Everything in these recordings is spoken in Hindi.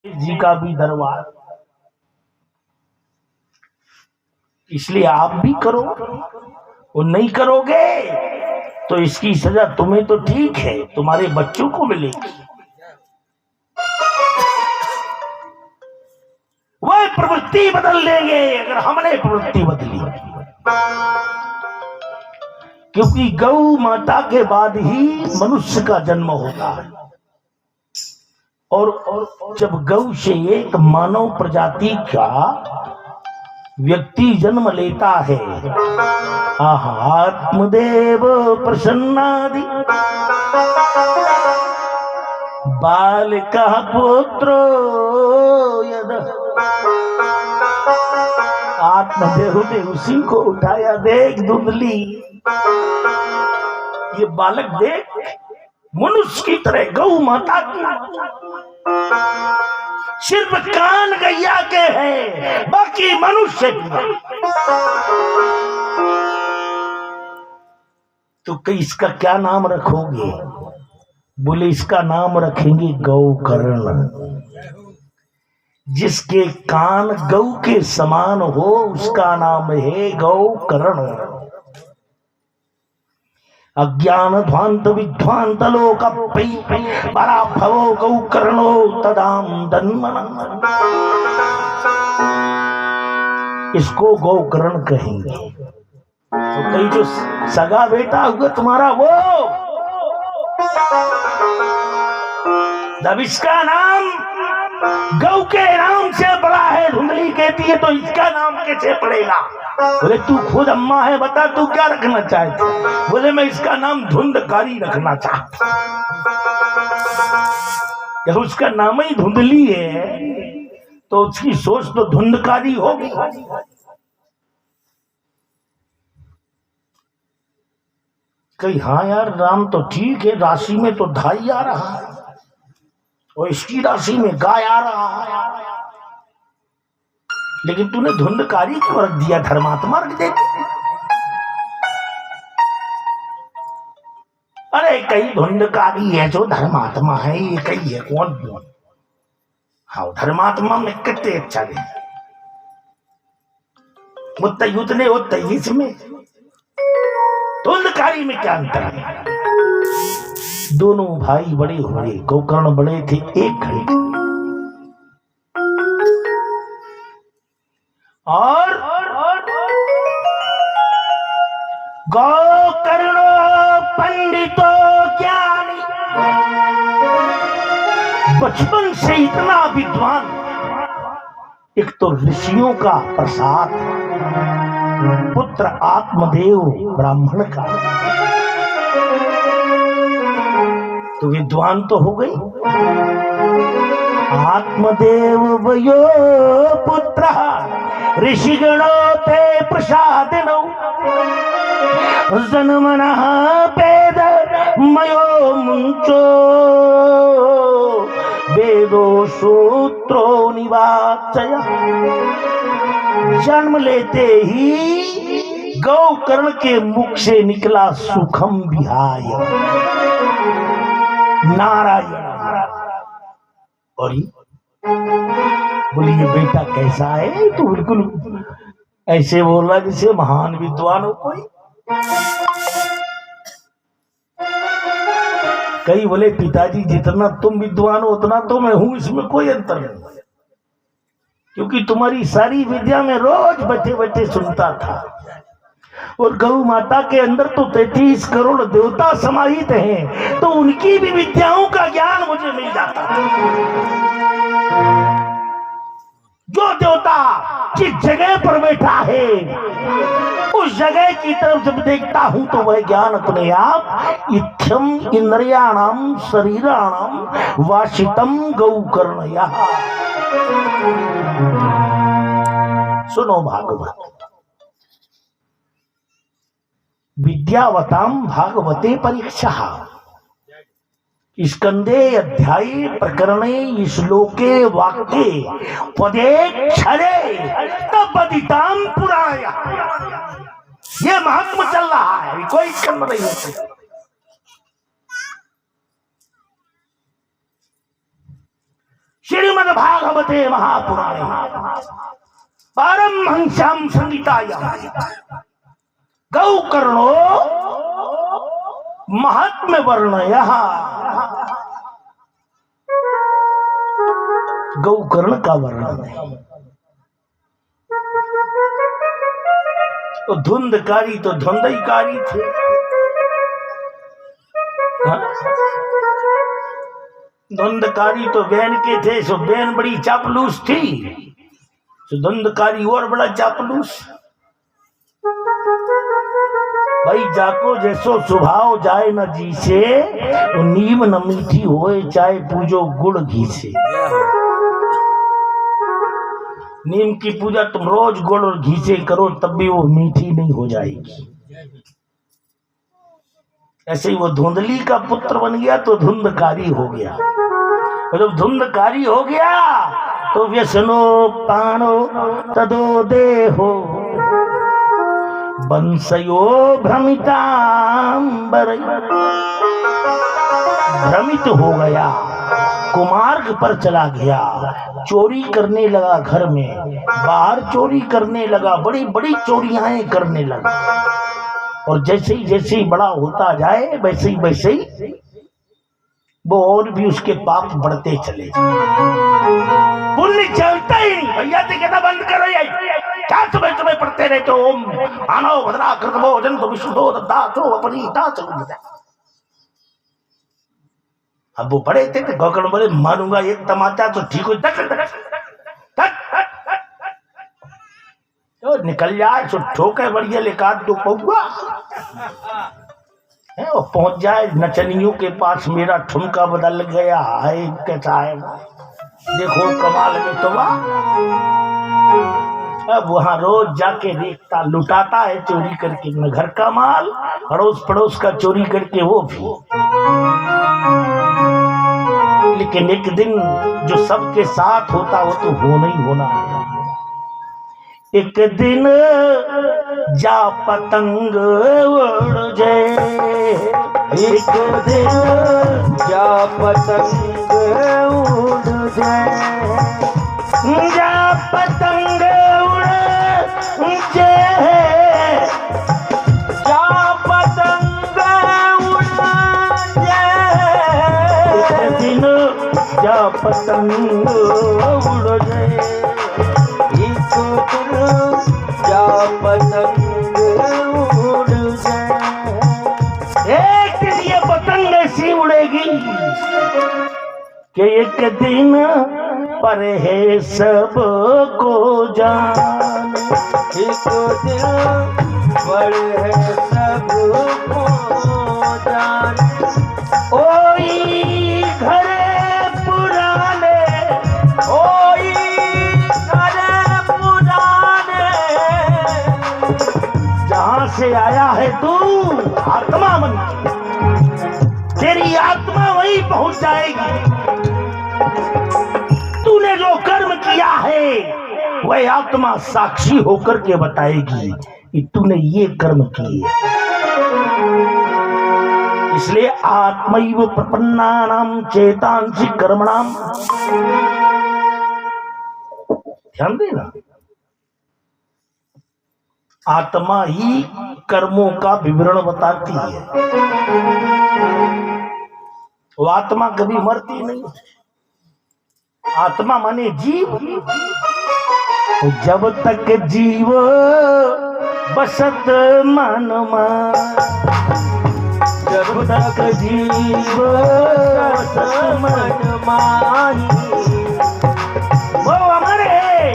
जी का भी दरबार, इसलिए आप भी करो। वो नहीं करोगे तो इसकी सजा तुम्हें तो ठीक है, तुम्हारे बच्चों को मिलेगी। वह प्रवृत्ति बदल देंगे अगर हमने प्रवृत्ति बदली, क्योंकि गौ माता के बाद ही मनुष्य का जन्म होता है। और जब गौ से एक मानव प्रजाति का व्यक्ति जन्म लेता है, आत्मदेव प्रसन्नादि बालिका पुत्रो यद, आत्मदेव ने उसी को उठाया। देख धुंधली, ये बालक देख, मनुष्य की तरह गौ माता की, सिर्फ कान गैया के हैं, बाकी मनुष्य की। तो कई इसका क्या नाम रखोगे? बोले इसका नाम रखेंगे गौकर्ण। जिसके कान गौ के समान हो उसका नाम है गौकर्ण। अज्ञान ध्वांत विध्वांत लोक पराभवो गौकर्णो तदाम दन्मन, इसको गौकर्ण कहेंगे। तो कई जो सगा बेटा हुआ तुम्हारा, वो जब इसका नाम गौ के नाम से बड़ा है, धुंधली कहती है, तो इसका नाम कैसे पड़ेगा? बोले तू खुद अम्मा है, बता तू क्या रखना चाहती? बोले मैं इसका नाम धुंधकारी रखना चाहता। जब उसका नाम ही धुंधली है तो उसकी सोच तो धुंधकारी होगी। कहीं हाँ यार, नाम तो ठीक है, राशि में तो धाई आ रहा है और इसकी राशि में गाय आ रहा है, लेकिन तूने धुंधकारी क्यों रख दिया? धर्मात्मा रख देती। अरे कई धुंधकारी है जो धर्मात्मा है, ये कई है कौन? हाँ, धर्मात्मा में कितने अच्छा है, उतने इसमें धुंधकारी में क्या अंतर है? दोनों भाई बड़े हुए, गौकर्ण बड़े थे 1 घंटे, और गौकर्ण पंडितो ज्ञानी, बचपन से इतना विद्वान। एक तो ऋषियों का प्रसाद, पुत्र आत्मदेव ब्राह्मण का, तो विद्वान तो हो गई। आत्मदेव वयो पुत्र ऋषिगणो ते प्रसादिनो, जन्मनः पेद मयो मुंचो वेदो सूत्रो निवाचय। जन्म लेते ही गौकर्ण के मुख से निकला सुखम विहाय नारायण। और बोलिए बेटा कैसा है? तो बिल्कुल ऐसे बोल रहा जैसे महान विद्वान हो कोई। कई बोले पिताजी जितना तुम विद्वान हो उतना तो मैं हूं, इसमें कोई अंतर नहीं, क्योंकि तुम्हारी सारी विद्या में रोज बैठे बैठे सुनता था। और गौ माता के अंदर तो 33 करोड़ देवता समाहित हैं, तो उनकी भी विद्याओं का ज्ञान मुझे मिल जाता था। जो देवता जिस जगह पर बैठा है उस जगह की तरफ जब देखता हूं तो वह ज्ञान अपने आप इत्थम इंद्रियाणाम शरीराणाम वासितम गौकर्णया। सुनो भागवत, विद्यावताम भागवते परीक्षा, स्कंदे अध्याये प्रकरणे श्लोके वाक्ये पदेक्षरे तद्वदिताम पुराय। ये महात्मा चल रहा है, कोई कर्म नहीं होता। श्रीमद् भागवते महापुराणे पारमहंस्यां संहितायां गौकर्णो महात्म्य वर्णयः। गौकर्ण का वर्णन है। तो धुंधकारी तो धुंधईकारी थे। धुंधकारी तो बहन के थे, सो बहन बड़ी चापलूस थी, सो धुंधकारी और बड़ा चापलूस। भाई जाको जैसो स्वभाव जाए न जी से, तो नीम न मीठी होए चाहे पूजो गुड़ घी से। नीम की पूजा तुम रोज गुड़ और घी से करो तब भी वो मीठी नहीं हो जाएगी। ऐसे ही वो धुंधली का पुत्र बन गया तो धुंधकारी हो गया। और जब धुंधकारी हो गया तो व्यसनो पानो तदो देहो बंसयो भ्रमितांबर। भ्रमित हो गया, कुमार्ग पर चला गया, चोरी करने लगा, घर में बाहर चोरी करने लगा, बड़ी बड़ी चोरियां करने लगा। और जैसे ही बड़ा होता जाए वैसे ही वो और भी उसके पाप बढ़ते चले जाए। पुण्य चलता ही नहीं। भैया जी कहना बंद करो, क्या सुबह सुबह पढ़ते रहते हो ओम मानव भद्रा कृतमो जंतु विशुद्धो दत्तातो अपनीता चलो। अब वो पढ़े थे गौकर्ण बोले मारूंगा एक तमाचा तो ठीक हो, तो निकल जाए तो ठोके बढ़िया लेकर दो पौआ है, वो पहुंच जाए नचनियों के पास मेरा ठुमका बदल गया है, कैसा है देखो कमाल में तो। अब वहां रोज जाके देखता, लुटाता है चोरी करके न घर का माल, अड़ोस पड़ोस का चोरी करके वो भी। लेकिन एक दिन जो सबके साथ होता वो तो होना ही होना है। एक दिन जा पतंग उड़ जाए, एक दिन जा पतंग उड़ जाए, जा पतंग उड़ जाए, जा पतंग उड़ जाए, एक दिन जा पतंग उड़ जाए, एक दिन जा पतंग उड़ जाए। एक दिन ये पतंग ऐसी उड़ेगी कि एक दिन पर है सबको जान, एक दिन पर है सबको जान। ओई घरे पुराने, ओई घरे पुराने, जहां से आया है तू आत्मा बन, तेरी आत्मा वहीं पहुंच जाएगी। तूने जो कर्म किया है वह आत्मा साक्षी होकर के बताएगी कि तूने ये कर्म किए। इसलिए आत्मैव प्रपन्नानां चेतांसि कर्मणाम, ध्यान देना, आत्मा ही कर्मों का विवरण बताती है। वो आत्मा कभी मरती नहीं। आत्मा माने जीव, जब तक जीव बसत मन में, जब तक जीव बसत मन माही, वो अमर है।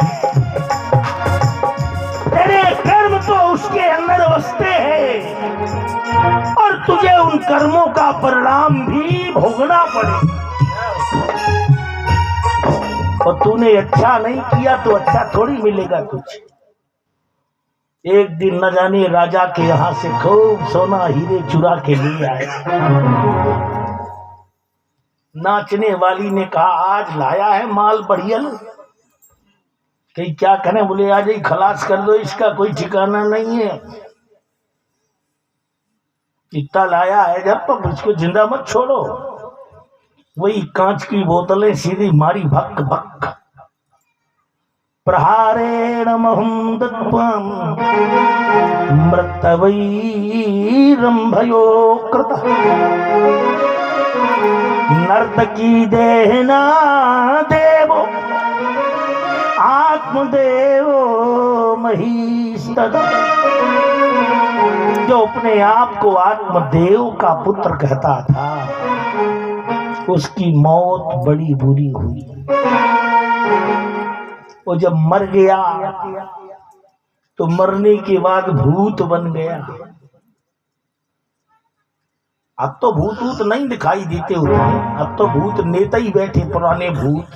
तेरे कर्म तो उसके अंदर बसते हैं और तुझे उन कर्मों का परिणाम भी भोगना पड़े। और तूने अच्छा नहीं किया तो अच्छा थोड़ी मिलेगा तुझे। एक दिन न जाने राजा के यहाँ से खूब सोना हीरे चुरा के ले आए। नाचने वाली ने कहा आज लाया है माल बढ़िया, कहीं क्या करें, बोले आज ही खलास कर दो, इसका कोई ठिकाना नहीं है। इतना लाया है जब तो इसको जिंदा मत छोड़ो। वही कांच की बोतलें सीधी मारी भक भक। प्रहारेण महं दत्त्वा मृतवैरंभयो कृतः नर्तकी देहना देवो आत्मदेवो महीस्तदा। जो अपने आप को आत्मदेव का पुत्र कहता था उसकी मौत बड़ी बुरी हुई। वो जब मर गया तो मरने के बाद भूत बन गया। अब तो भूत भूत नहीं दिखाई देते होते, अब तो भूत नेता ही बैठे पुराने भूत।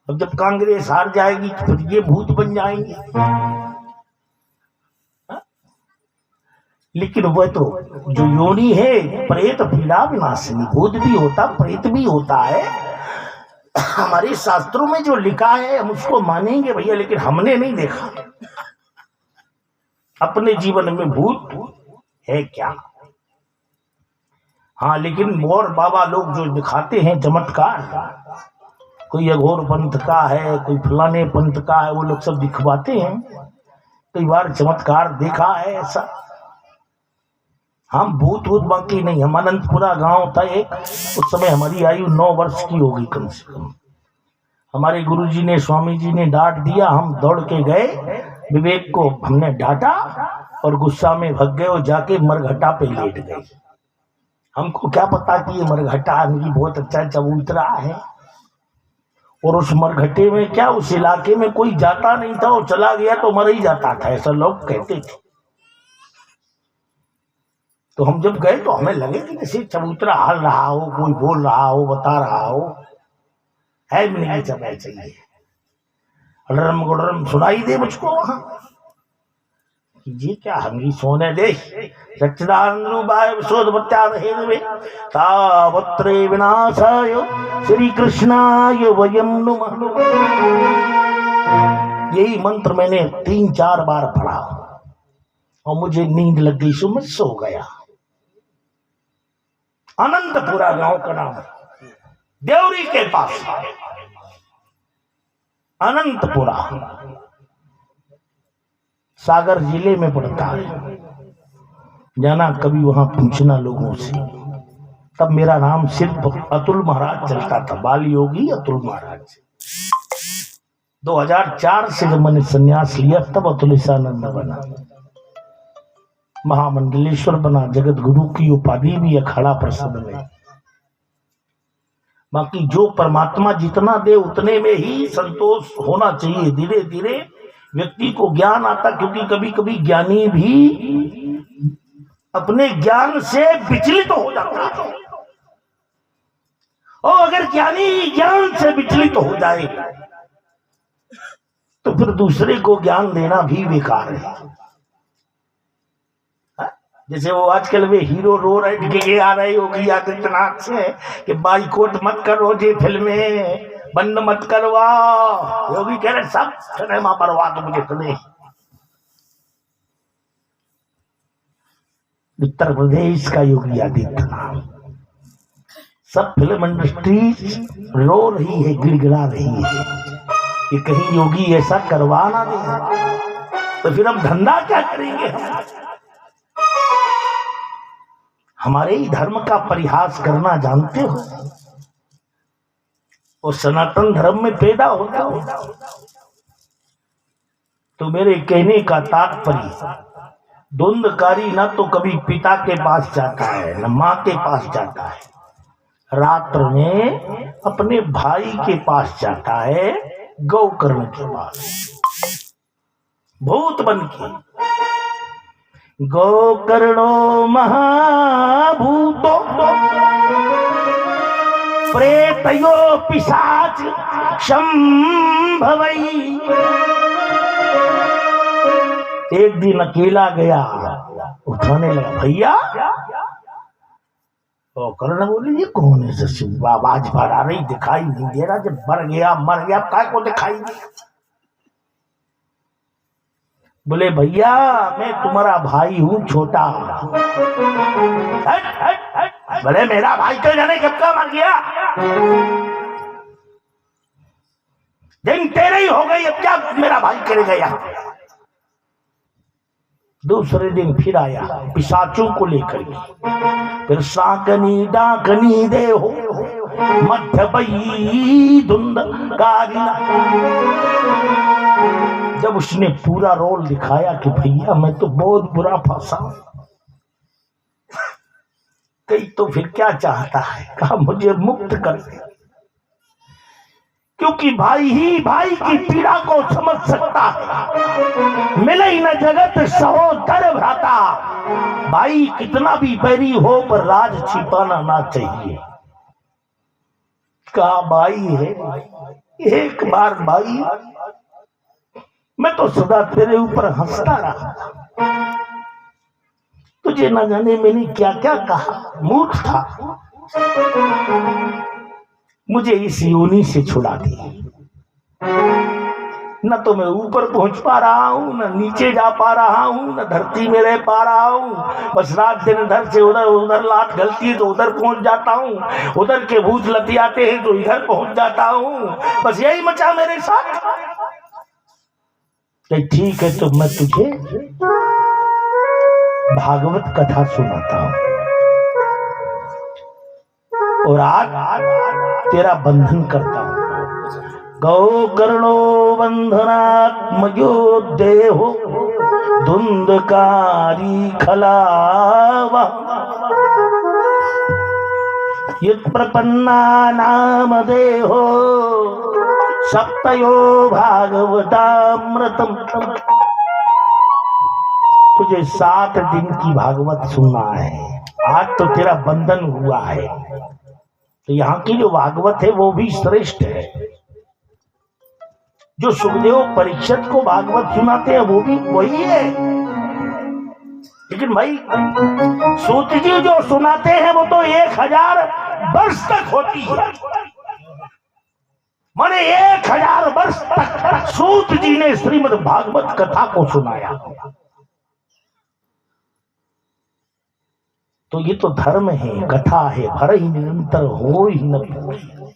अब जब कांग्रेस हार जाएगी तो फिर ये भूत बन जाएंगे। लेकिन वह तो जो योनि है प्रेत पीड़ा विनाशिनी, भूत भी होता प्रेत भी होता है। हमारे शास्त्रों में जो लिखा है हम उसको मानेंगे भैया, लेकिन हमने नहीं देखा अपने जीवन में भूत है क्या। हाँ, लेकिन और बाबा लोग जो दिखाते हैं चमत्कार, कोई अघोर पंथ का है, कोई फलाने पंथ का है, वो लोग सब दिखवाते हैं। कई बार चमत्कार देखा है ऐसा। हम भूत भूत बाकी नहीं। हम अनंतपुरा गांव था एक, उस समय हमारी आयु 9 वर्ष की होगी कम से कम। हमारे गुरुजी ने स्वामी जी ने डांट दिया, हम दौड़ के गए, विवेक को हमने डांटा और गुस्सा में भग गए और जाके मरघटा पे लेट गए। हमको क्या पता कि ये मरघटा इनकी बहुत अच्छा चबूतरा है। और उस मरघटे में क्या, उस इलाके में कोई जाता नहीं था, और चला गया तो मर ही जाता था, ऐसा लोग कहते थे। तो हम जब गए तो हमें लगे कि जैसे चबूतरा हल रहा हो, कोई बोल रहा हो, बता रहा हो, है भी नहीं चलना चाहिए। अडरम गुडरम सुनाई दे मुझको वहां। ये क्या हंगी सोने दे सच्चिदानंद रूपाय विशोधपत्याद हेतवे तावत्रे विनाशाय श्री कृष्णाय वयं नमः। यही मंत्र मैंने 3-4 बार पढ़ा और मुझे नींद लग गई, सो मैं सो गया। अनंतपुरा गांव का नाम, देवरी के पास अनंतपुरा, सागर जिले में पड़ता है। जाना कभी वहां पूछना लोगों से। तब मेरा नाम सिर्फ अतुल महाराज चलता था, बाल योगी अतुल महाराज। 2004 से जब मैंने संन्यास लिया तब अतुलेशानंद बना, महामंडलेश्वर बना, जगत गुरु की उपाधि भी अखाड़ा प्रसिद्ध में। बाकी जो परमात्मा जितना दे उतने में ही संतोष होना चाहिए। धीरे धीरे व्यक्ति को ज्ञान आता, क्योंकि कभी कभी ज्ञानी भी अपने ज्ञान से विचलित हो जाता है। और अगर ज्ञानी ज्ञान से विचलित हो जाए तो फिर दूसरे को ज्ञान देना भी बेकार है। जैसे वो आजकल वे हीरो रो रहे के आ रहे होगी आदित्यनाथ से कि बाइकआउट मत करो, जी फिल्में बंद मत करवा। योगी कह रहे सब सिनेमा परवा दो मुझे तुम्हें। उत्तर प्रदेश का योगी आदित्यनाथ, सब फिल्म इंडस्ट्री रो रही है, गिड़गिड़ा रही है कि कहीं योगी ऐसा करवा ना दे। तो फिर हम धंधा क्या करेंगे? हमारे ही धर्म का परिहास करना जानते हो? वो सनातन धर्म में पैदा होता हो। तो मेरे कहने का तात्पर्य, धुंधकारी ना तो कभी पिता के पास जाता है न माँ के पास जाता है, रात्र में अपने भाई के पास जाता है, गौकर्ण के पास भूत बन के। गोकर्णो महाभूतो प्रेतयो पिशाच संभवै। एक दिन अकेला गया, उठाने लगा, भैया। गोकर्ण बोले ये कौन है? सचिव आवाज भर आ रही, दिखाई नहीं दे रहा। जब मर गया काय को दिखाई दिया? बोले भैया मैं तुम्हारा भाई हूं, छोटा। बोले मेरा भाई तो जाने कब का मर गया, दिन तेरे ही हो गई, अब क्या मेरा भाई करेगा यहाँ। दूसरे दिन फिर आया पिशाचों को लेकर के, फिर साकनी डाकनी दे हो मध्य बई धुंध कारिना। जब उसने पूरा रोल दिखाया कि भैया मैं तो बहुत बुरा फंसा, कहीं तो फिर क्या चाहता है, कहा मुझे मुक्त कर दे, क्योंकि भाई ही भाई की पीड़ा को समझ सकता है। मिले ही न जगत सहोदर भ्राता, भाई कितना भी बैरी हो पर राज छिपाना ना चाहिए। कहा भाई है, एक बार भाई मैं तो सदा तेरे ऊपर हंसता रहा, तुझे न जाने मैंने क्या क्या कहा, मूर्ख था, मुझे इस योनि से छुड़ा दी। न तो मैं ऊपर पहुंच पा रहा हूं, न नीचे जा पा रहा हूं, न धरती में रह पा रहा हूं, बस रात दिन इधर से उधर, उधर लात गलती है तो उधर पहुंच जाता हूं, उधर के भूत लतियाते हैं तो इधर पहुंच जाता हूं, बस यही मचा मेरे साथ। ठीक है तो मैं तुझे भागवत कथा सुनाता हूं और आज तेरा बंधन करता हूं। गौ कर्णो बंधनात्मयो देहो धुंधकारी खलावा, यत्प्रपन्ना नाम देहो सप्तयो भागवतामृतम। तुझे 7 दिन की भागवत सुनना है, आज तो तेरा बंधन हुआ है, तो यहाँ की जो भागवत है वो भी श्रेष्ठ है। जो सुखदेव परीक्षित को भागवत सुनाते हैं वो भी वही है, लेकिन भाई सूत जी जो सुनाते हैं वो तो 1000 वर्ष तक होती है, माने 1000 वर्ष तक सूत जी ने श्रीमद् भागवत कथा को सुनाया। तो ये तो धर्म है, कथा है, भर ही निरंतर हो ही न पूरी।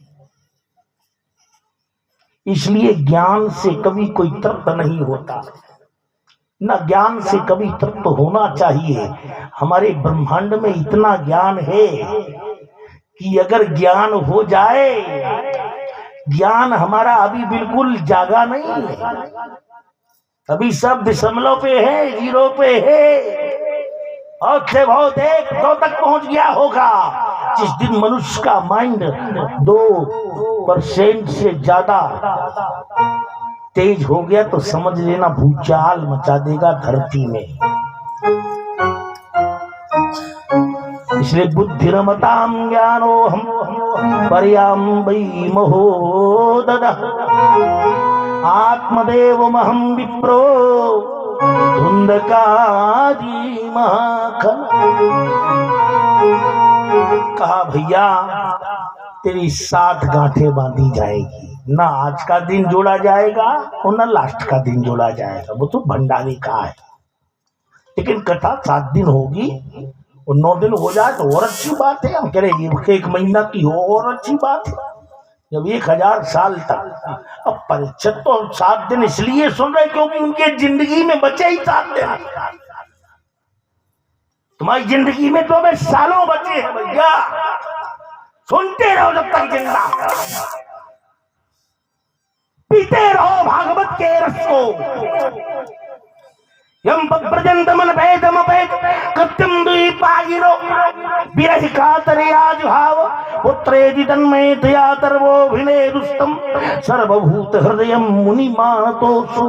इसलिए ज्ञान से कभी कोई तृप्त नहीं होता, न ज्ञान से कभी तृप्त होना चाहिए। हमारे ब्रह्मांड में इतना ज्ञान है कि अगर ज्ञान हो जाए, ज्ञान हमारा अभी बिल्कुल जागा नहीं है, अभी सब दशमलव पे है, 0 पे है, और से बहुत 1-2 तक पहुंच गया होगा। जिस दिन मनुष्य का माइंड 2% से ज्यादा तेज हो गया तो समझ लेना भूचाल मचा देगा धरती में। इसलिए बुद्धिरमतां ज्ञानो हम पर्यां वै महोदधः, आत्मदेवमहं विप्रो धुंधकारी महाखल। कहा भैया तेरी 7 गांठें बांधी जाएगी, ना आज का दिन जोड़ा जाएगा और ना लास्ट का दिन जोड़ा जाएगा, वो तो भंडारी का है, लेकिन कथा 7 दिन होगी और 9 दिन हो जाए तो और अच्छी बात है। हम कह रहे 1 महीना की हो और अच्छी बात है, जब 1000 साल तक। अब परीक्षित तो 7 दिन इसलिए सुन रहे क्योंकि उनके जिंदगी में बचे ही 7 दिन। तुम्हारी जिंदगी में तो सालों बचे हैं भैया, सुनते रहो जब तक जिंदा, पीते रहो भागवत के रस को। यम प्रजंतमन भेदम भेद कृत्यम द्वीपागिरो विरह कातरे आजुहाव पुत्रेदि तन्मय दया तरवोभिने दुष्टम सर्वभूत हृदयम मुनि मानतोषु।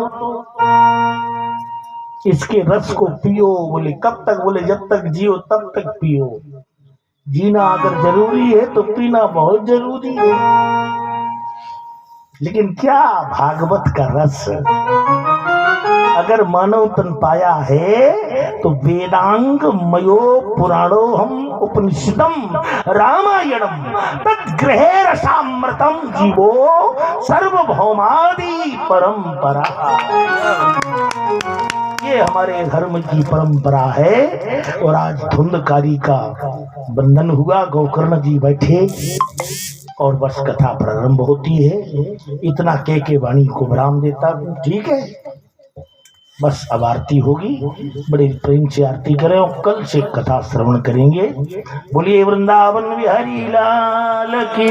इसके रस को पियो। बोले कब तक? बोले जब तक जियो तब तक पियो। जीना अगर जरूरी है तो पीना बहुत जरूरी है। लेकिन क्या भागवत का रस अगर मानव तन पाया है तो वेदांग मयो पुराणो हम उपनिषदम रामायणम तद्ग्रहे रसामृतम जीवो सर्वभौमादि परंपरा। ये हमारे धर्म की परंपरा है। और आज धुंधकारी का बंधन हुआ, गोकर्ण जी बैठे और बस कथा प्रारंभ होती है। इतना के वाणी को विराम देता हूँ, ठीक है। बस अब आरती होगी, बड़े प्रेम से आरती करें और कल से कथा श्रवण करेंगे। बोलिए वृंदावन बिहारी लाल की।